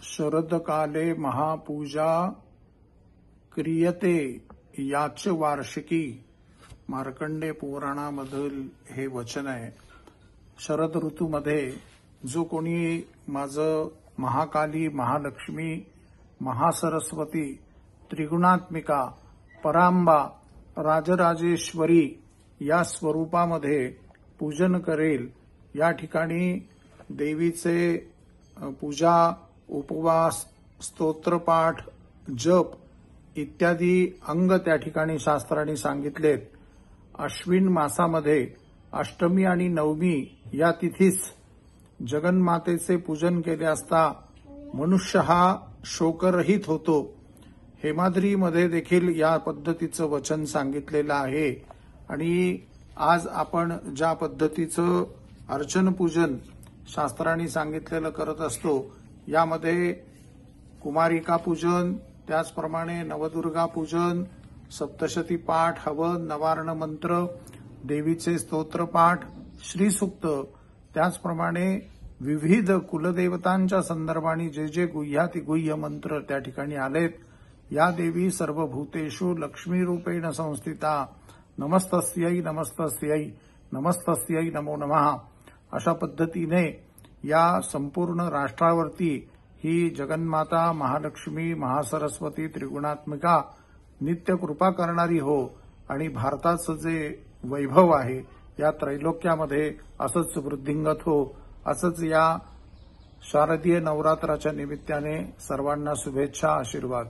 शरदकाले महापूजा क्रियते याच वार्षिकी, मार्कंडे पुराणामधील हे वचन आहे। शरद ऋतूमध्ये जो कोणी माझं महाकाली, महालक्ष्मी, महासरस्वती, त्रिगुणात्मिका, परांबा, राजराजेश्वरी या स्वरूपामध्ये पूजन करेल, या ठिकाणी देवीचे पूजा, उपवास, स्तोत्रपाठ, जप इत्यादी अंग त्या ठिकाणी शास्त्रांनी सांगितलेत। अश्विन मासामध्ये अष्टमी आणि नवमी या तिथीस जगन्मातेचे पूजन केले असता मनुष्य हा शोकरहित होतो। हेमाद्रीमध्ये देखील या पद्धतीचं वचन सांगितलेलं आहे। आणि आज आपण ज्या पद्धतीचं अर्चन पूजन शास्त्रांनी सांगितलेलं करत असतो, यामध्ये कुमारिका पूजन, त्याचप्रमाणे नवदुर्गा पूजन, सप्तशती पाठ, हवन, नवार्ण मंत्र, देवीचे स्तोत्रपाठ, श्रीसूक्त, त्याचप्रमाणे विविध कुलदेवतांच्या संदर्भाने जे जे गुह्यातिगुह्य मंत्र त्या ठिकाणी आलेत, या देवी सर्वभूतेषु लक्ष्मी रूपेण संस्थिता, नमस्तस्यै नमस्तस्यै नमस्तस्यै नमो नमः, अशा पद्धतीने या संपूर्ण राष्ट्रावरती ही जगन्माता महालक्ष्मी, महासरस्वती, त्रिगुणात्मिका नित्य कृपा करणारी हो। आणि भारताचं जे वैभव आहे या त्रैलोक्यामध्ये असंच वृद्धिंगत हो, असंच या शारदीय नवरात्राच्या निमित्ताने सर्वांना शुभेच्छा, आशीर्वाद।